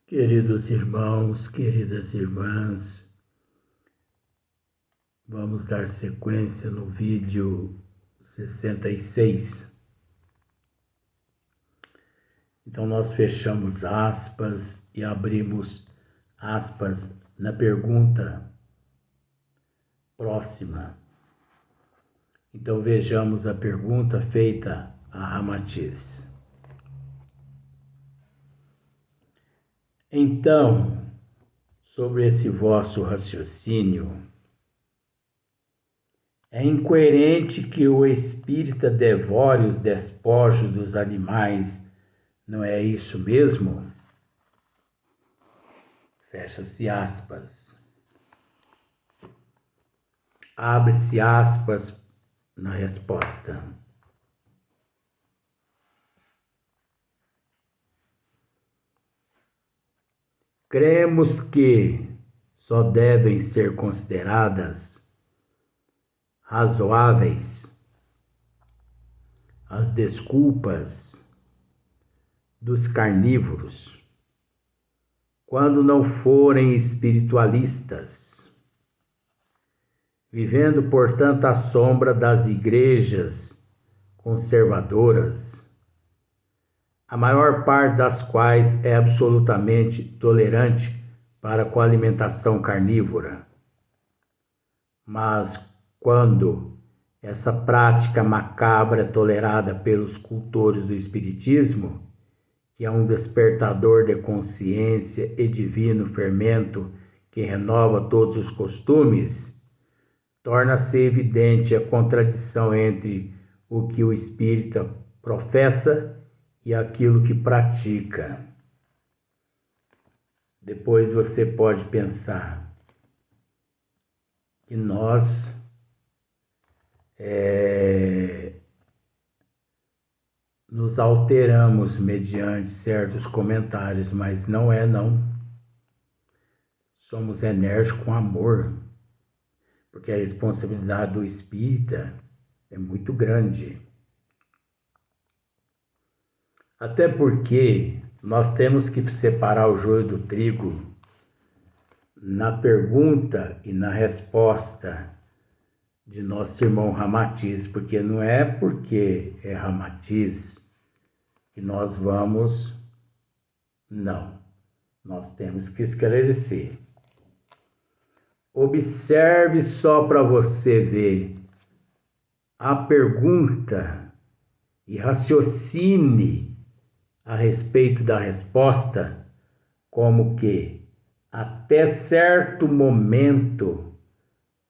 Queridos irmãos, queridas irmãs, vamos dar sequência no vídeo 66. Então nós fechamos aspas e abrimos aspas na pergunta próxima. Então vejamos a pergunta feita a Ramatiz. Então, sobre esse vosso raciocínio, é incoerente que o espírita devore os despojos dos animais, não é isso mesmo? Fecha-se aspas. Abre-se aspas na resposta. Cremos que só devem ser consideradas razoáveis as desculpas dos carnívoros quando não forem espiritualistas, vivendo, portanto, à sombra das igrejas conservadoras, a maior parte das quais é absolutamente tolerante para com a alimentação carnívora. Mas quando essa prática macabra é tolerada pelos cultores do espiritismo, que é um despertador de consciência e divino fermento que renova todos os costumes, torna-se evidente a contradição entre o que o espírita professa e aquilo que pratica. Depois você pode pensar que nós nos alteramos mediante certos comentários, mas não é não. Somos enérgicos com amor, porque a responsabilidade do espírita é muito grande. Até porque nós temos que separar o joio do trigo na pergunta e na resposta de nosso irmão Ramatiz, porque não é porque é Ramatiz que nós vamos... Não, nós temos que esclarecer. Observe só para você ver a pergunta e raciocine a respeito da resposta, como que até certo momento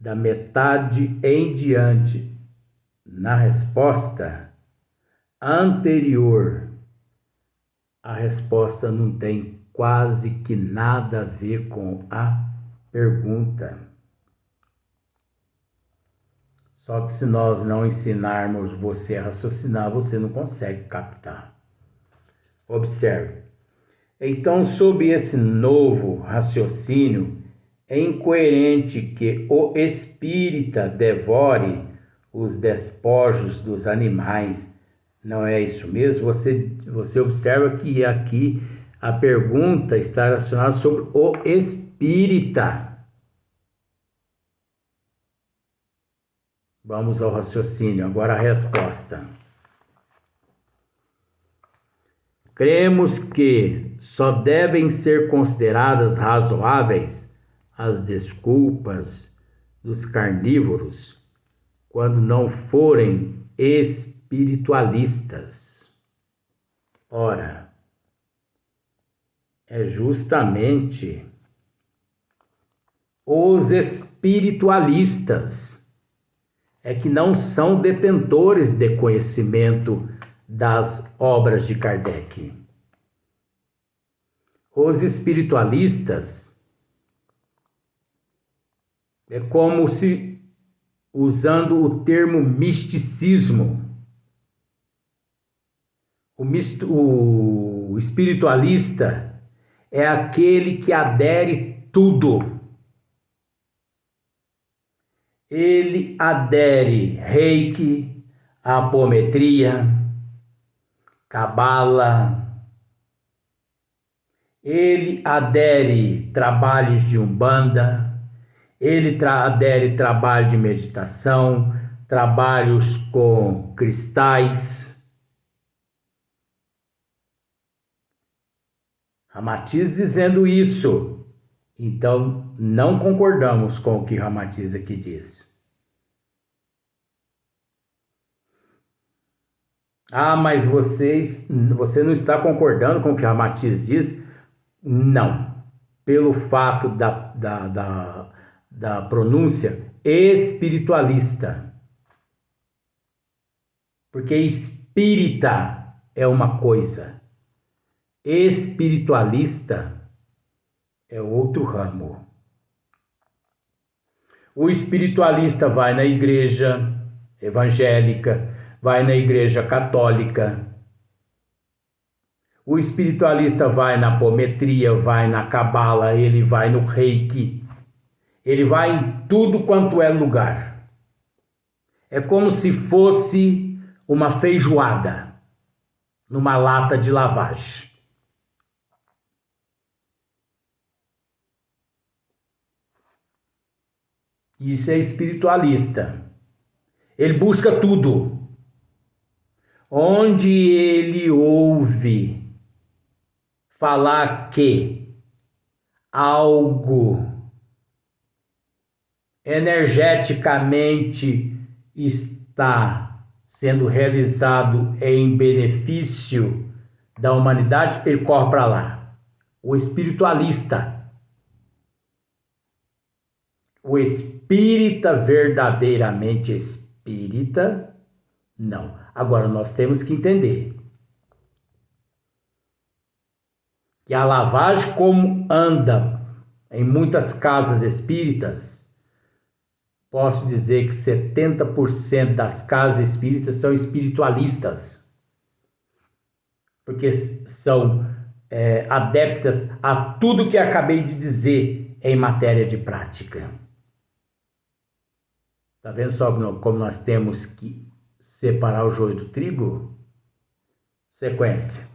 da metade em diante na resposta anterior, a resposta não tem quase que nada a ver com a pergunta. Só que se nós não ensinarmos você a raciocinar, você não consegue captar. Observe. Então, sob esse novo raciocínio, é incoerente que o espírita devore os despojos dos animais. Não é isso mesmo? Você observa que aqui a pergunta está relacionada sobre o espírita. Vamos ao raciocínio. Agora a resposta. Cremos que só devem ser consideradas razoáveis as desculpas dos carnívoros quando não forem espiritualistas. Ora, é justamente os espiritualistas que não são detentores de conhecimento das obras de Kardec. Os espiritualistas é como se, usando o termo misticismo, o espiritualista é aquele que adere tudo. Ele adere reiki, apometria, cabala. ele adere trabalhos de umbanda, ele adere trabalho de meditação, trabalhos com cristais. Ramatiz dizendo isso. Então, não concordamos com o que Ramatiz aqui diz. Ah, mas você não está concordando com o que Ramatiz diz? Não. Pelo fato da pronúncia espiritualista. Porque espírita é uma coisa. Espiritualista é outro ramo. O espiritualista vai na igreja evangélica, vai na igreja católica. O espiritualista vai na apometria, vai na cabala, ele vai no reiki. Ele vai em tudo quanto é lugar. É como se fosse uma feijoada numa lata de lavagem. Isso é espiritualista. Ele busca tudo. Onde ele ouve falar que algo energeticamente está sendo realizado em benefício da humanidade, ele corre para lá. O espiritualista. O espírita verdadeiramente espírita, não. Agora, nós temos que entender que a lavagem como anda em muitas casas espíritas, posso dizer que 70% das casas espíritas são espiritualistas, porque são adeptas a tudo que acabei de dizer em matéria de prática. Tá vendo só como nós temos que separar o joio do trigo? Sequência.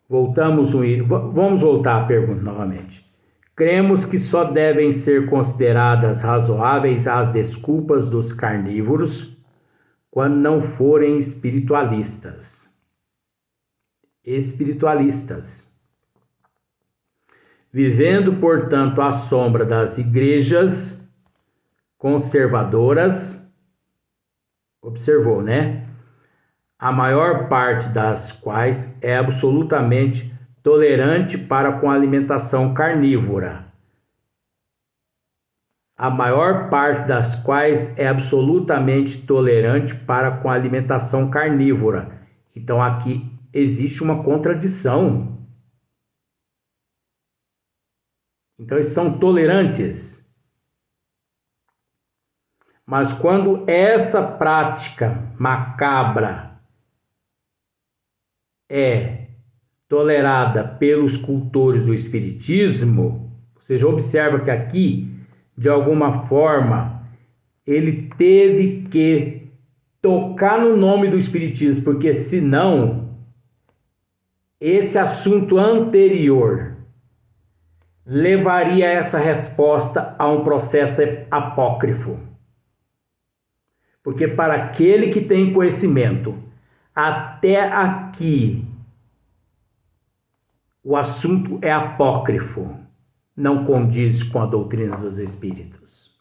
Vamos voltar à pergunta novamente. Cremos que só devem ser consideradas razoáveis as desculpas dos carnívoros quando não forem espiritualistas. Vivendo, portanto, à sombra das igrejas conservadoras, observou, né? A maior parte das quais é absolutamente tolerante para com a alimentação carnívora. A maior parte das quais é absolutamente tolerante para com a alimentação carnívora. Então aqui existe uma contradição. Então eles são tolerantes. Mas quando essa prática macabra é tolerada pelos cultores do espiritismo, você já observa que aqui, de alguma forma, ele teve que tocar no nome do espiritismo, porque senão esse assunto anterior levaria essa resposta a um processo apócrifo. Porque para aquele que tem conhecimento, até aqui o assunto é apócrifo, não condiz com a doutrina dos espíritos.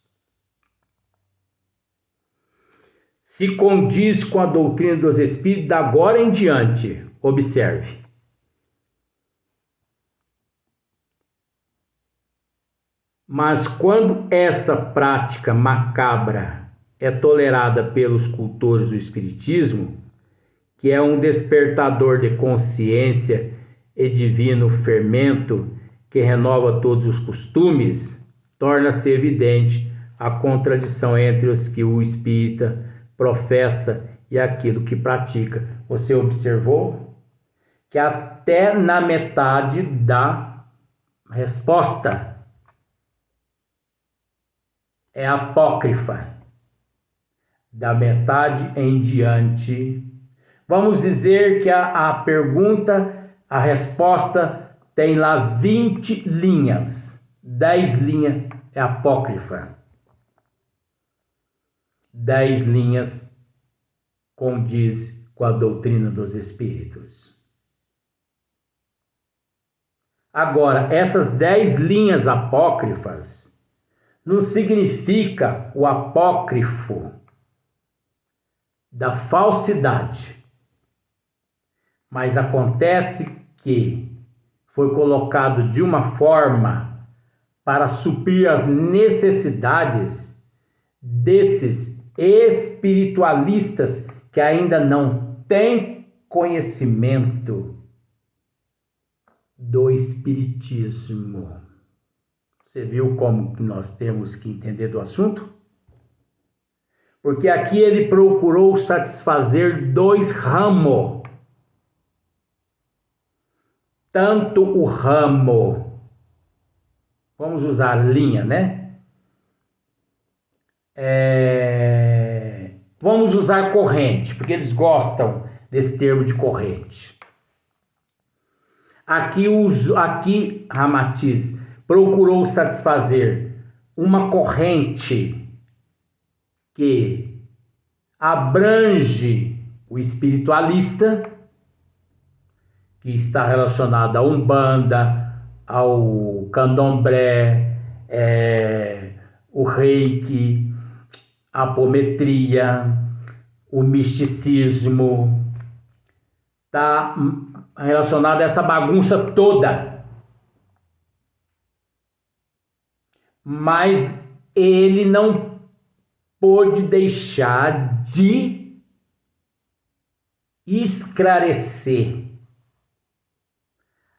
Se condiz com a doutrina dos espíritos, da agora em diante, observe. Mas quando essa prática macabra é tolerada pelos cultores do espiritismo, que é um despertador de consciência e divino fermento que renova todos os costumes, torna-se evidente a contradição entre os que o espírita professa e aquilo que pratica. Você observou que até na metade da resposta é apócrifa. Da metade em diante, Vamos dizer que a pergunta, a resposta tem lá 20 linhas. 10 linhas é apócrifa. 10 linhas condiz com a doutrina dos espíritos. Agora, essas 10 linhas apócrifas não significa o apócrifo da falsidade, mas acontece que foi colocado de uma forma para suprir as necessidades desses espiritualistas que ainda não têm conhecimento do espiritismo. Você viu como que nós temos que entender do assunto? Porque aqui ele procurou satisfazer dois ramos. Tanto o ramo, vamos usar linha, né? Vamos usar corrente, porque eles gostam desse termo de corrente. Aqui Ramatiz procurou satisfazer uma corrente que abrange o espiritualista, que está relacionado à Umbanda, ao Candomblé, o Reiki, a apometria, o misticismo, está relacionado a essa bagunça toda. Mas ele não pôde deixar de esclarecer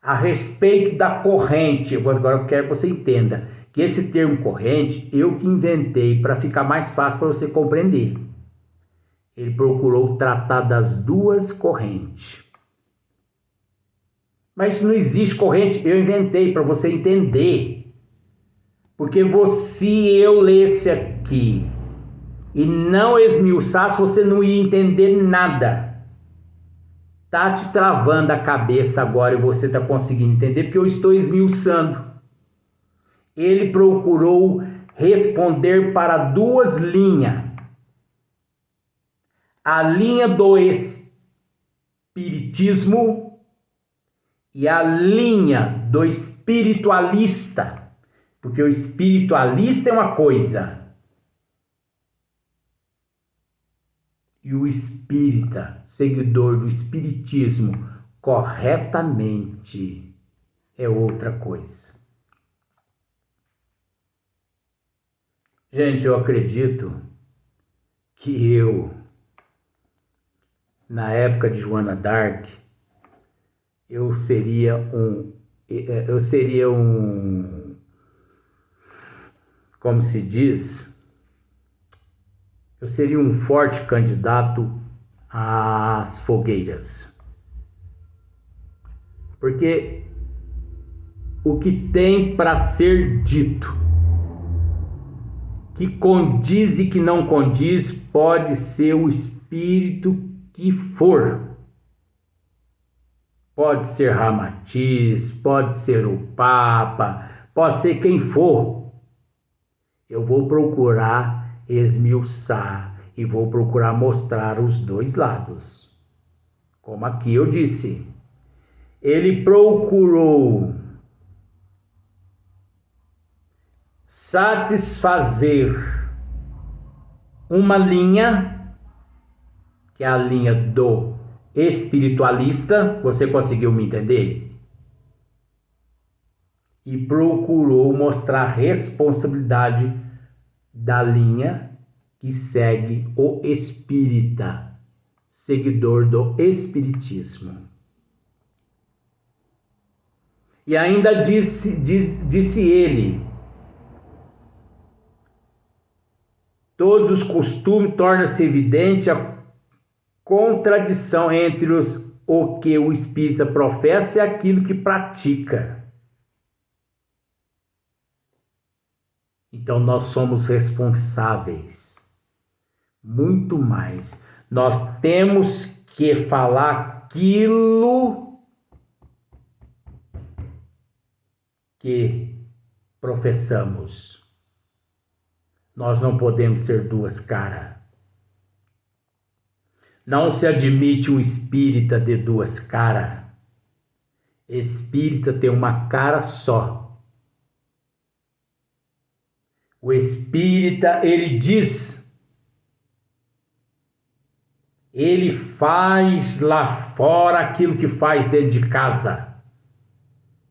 a respeito da corrente. Agora eu quero que você entenda que esse termo corrente eu que inventei para ficar mais fácil para você compreender. Ele procurou tratar das duas correntes. Mas não existe corrente, eu inventei para você entender. Porque se eu lesse aqui e não esmiuçasse, você não ia entender nada. Tá te travando a cabeça agora e você tá conseguindo entender porque eu estou esmiuçando. Ele procurou responder para duas linhas. A linha do espiritismo e a linha do espiritualista. Porque o espiritualista é uma coisa e o espírita, seguidor do espiritismo, corretamente, é outra coisa. Gente, eu acredito que na época de Joana d'Arc, eu seria um, como se diz, eu seria um forte candidato às fogueiras. Porque o que tem para ser dito, que condiz e que não condiz, pode ser o espírito que for. Pode ser Ramatiz, pode ser o Papa, pode ser quem for. Eu vou procurar esmiuçar e vou procurar mostrar os dois lados. Como aqui eu disse, ele procurou satisfazer uma linha, que é a linha do espiritualista, você conseguiu me entender? E procurou mostrar a responsabilidade da linha que segue o espírita, seguidor do espiritismo. E ainda disse ele, todos os costumes torna-se evidente a contradição entre o que o espírita professa e aquilo que pratica. Então nós somos responsáveis, muito mais. Nós temos que falar aquilo que professamos. Nós não podemos ser duas caras. Não se admite um espírita de duas caras. Espírita tem uma cara só. O espírita, ele diz, ele faz lá fora aquilo que faz dentro de casa.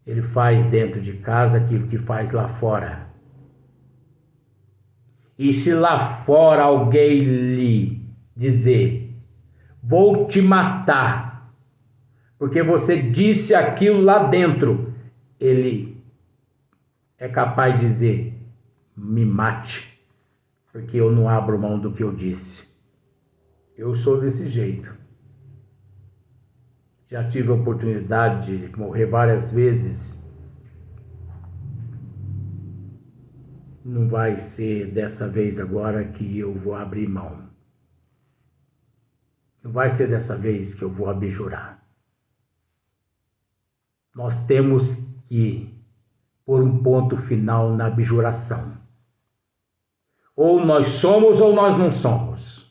Ele faz dentro de casa aquilo que faz lá fora. E se lá fora alguém lhe dizer, vou te matar, porque você disse aquilo lá dentro, ele é capaz de dizer, me mate, porque eu não abro mão do que eu disse. Eu sou desse jeito. Já tive a oportunidade de morrer várias vezes. Não vai ser dessa vez agora que eu vou abrir mão. Não vai ser dessa vez que eu vou abjurar. Nós temos que pôr um ponto final na abjuração. Ou nós somos ou nós não somos.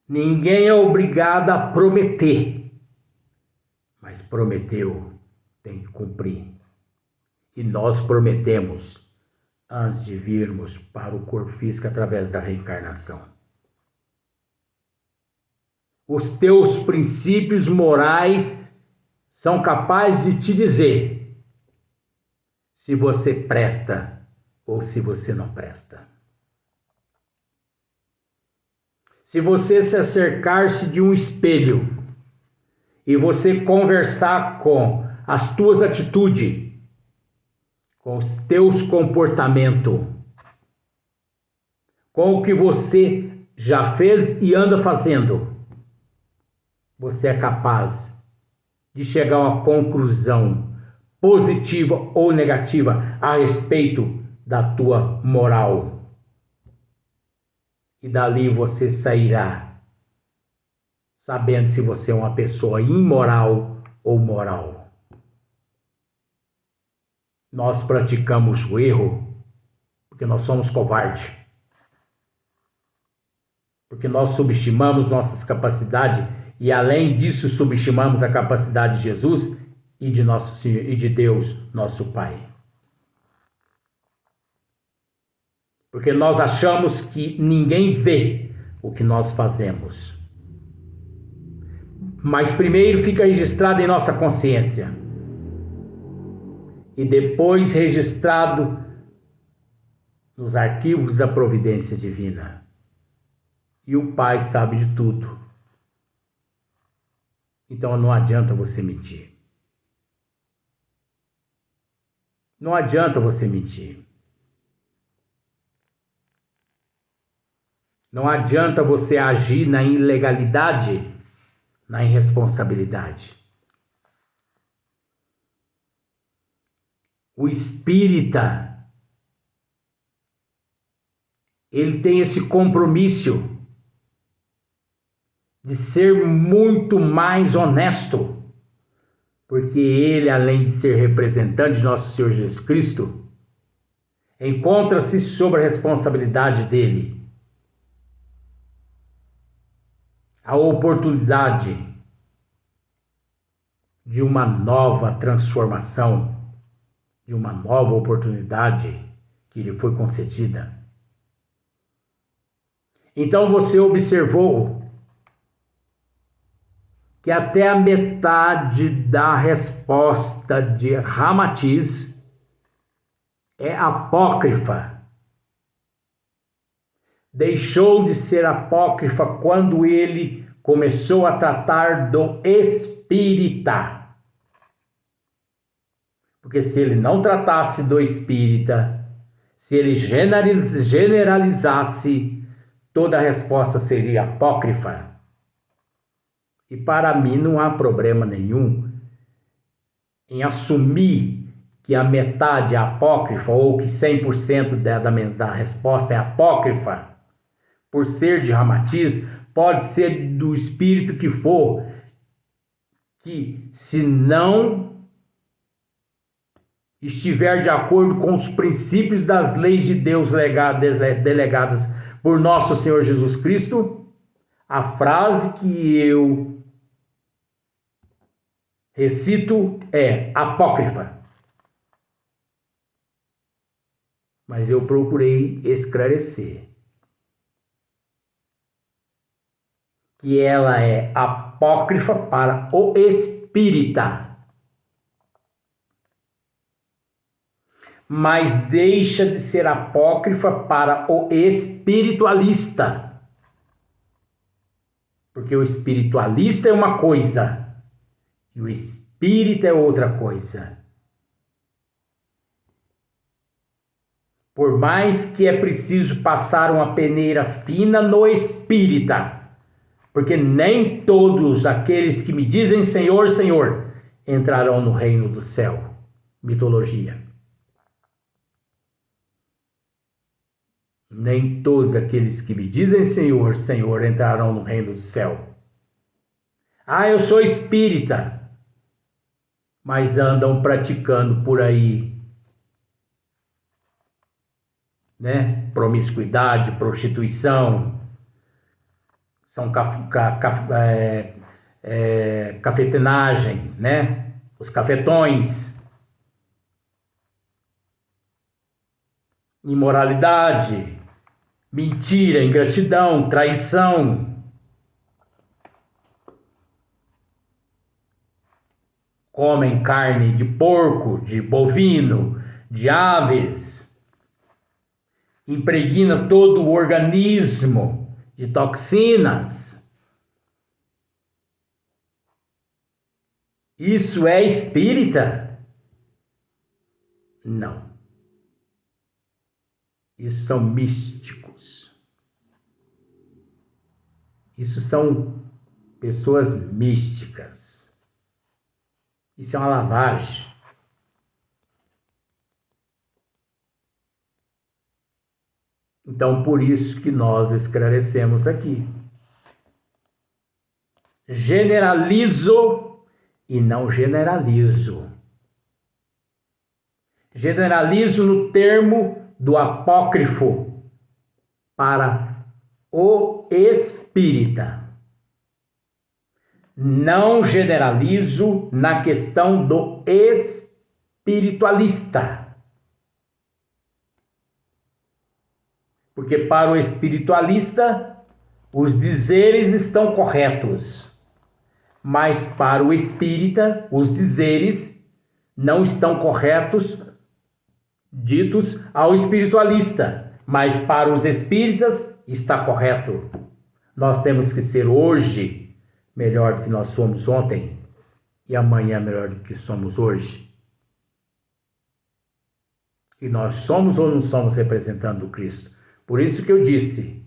Ninguém é obrigado a prometer, mas prometeu, tem que cumprir. E nós prometemos antes de virmos para o corpo físico através da reencarnação. Os teus princípios morais são capazes de te dizer se você presta ou se você não presta. Se você se acercar-se de um espelho e você conversar com as tuas atitudes, com os teus comportamentos, com o que você já fez e anda fazendo, você é capaz de chegar a uma conclusão positiva ou negativa a respeito da tua moral. E dali você sairá sabendo se você é uma pessoa imoral ou moral. Nós praticamos o erro porque nós somos covardes. Porque nós subestimamos nossas capacidades e além disso subestimamos a capacidade de Jesus e de nosso Senhor e de Deus, nosso Pai. Porque nós achamos que ninguém vê o que nós fazemos. Mas primeiro fica registrado em nossa consciência. E depois registrado nos arquivos da providência divina. E o Pai sabe de tudo. Então não adianta você mentir. Não adianta você mentir. Não adianta você agir na ilegalidade, na irresponsabilidade. O espírita, ele tem esse compromisso de ser muito mais honesto, porque ele, além de ser representante de nosso Senhor Jesus Cristo, encontra-se sob a responsabilidade dele. A oportunidade de uma nova transformação, de uma nova oportunidade que lhe foi concedida. Então você observou que até a metade da resposta de Ramatiz é apócrifa. Deixou de ser apócrifa quando ele começou a tratar do espírita. Porque se ele não tratasse do espírita, se ele generalizasse, toda a resposta seria apócrifa. E para mim não há problema nenhum em assumir que a metade é apócrifa ou que 100% da resposta é apócrifa, por ser de Ramatiz, pode ser do espírito que for, que se não estiver de acordo com os princípios das leis de Deus delegadas por nosso Senhor Jesus Cristo, a frase que eu recito é apócrifa. Mas eu procurei esclarecer que ela é apócrifa para o espírita, mas deixa de ser apócrifa para o espiritualista. Porque o espiritualista é uma coisa e o espírita é outra coisa. Por mais que é preciso passar uma peneira fina no espírita, porque nem todos aqueles que me dizem Senhor, Senhor, entrarão no reino do céu. Mitologia. Nem todos aqueles que me dizem Senhor, Senhor, entrarão no reino do céu. Ah, eu sou espírita, mas andam praticando por aí, né? Promiscuidade, prostituição, são cafetinagem, né? Os cafetões, imoralidade, mentira, ingratidão, traição, comem carne de porco, de bovino, de aves, impregna todo o organismo de toxinas. Isso é espírita? Não. Isso são místicos. Isso são pessoas místicas. Isso é uma lavagem. Então, por isso que nós esclarecemos aqui. Generalizo e não generalizo. Generalizo no termo do apócrifo para o espírita. Não generalizo na questão do espiritualista. Porque para o espiritualista, os dizeres estão corretos. Mas para o espírita, os dizeres não estão corretos, ditos ao espiritualista. Mas para os espíritas, está correto. Nós temos que ser hoje melhor do que nós somos ontem e amanhã melhor do que somos hoje. E nós somos ou não somos representando o Cristo? Por isso que eu disse,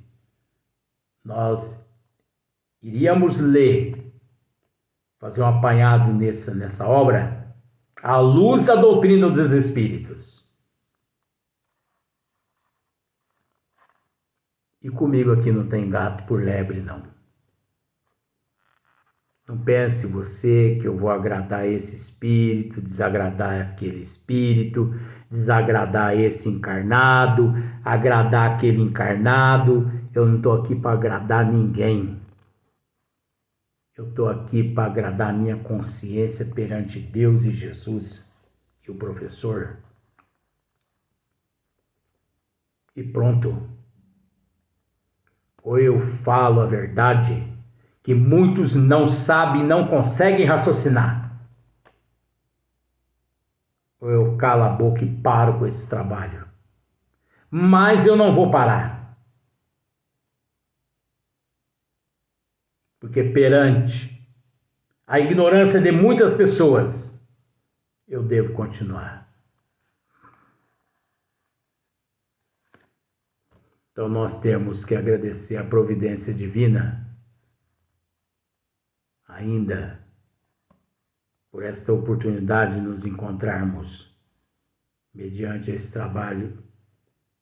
nós iríamos ler, fazer um apanhado nessa obra, à luz da doutrina dos Espíritos. E comigo aqui não tem gato por lebre, não. Não pense você que eu vou agradar esse espírito, desagradar aquele espírito, desagradar esse encarnado, agradar aquele encarnado. Eu não estou aqui para agradar ninguém. Eu estou aqui para agradar a minha consciência perante Deus e Jesus e o professor. E pronto. Ou eu falo a verdade, que muitos não sabem, não conseguem raciocinar. Ou eu calo a boca e paro com esse trabalho. Mas eu não vou parar. Porque perante a ignorância de muitas pessoas, eu devo continuar. Então nós temos que agradecer a providência divina ainda por esta oportunidade de nos encontrarmos mediante esse trabalho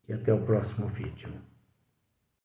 e até o próximo vídeo.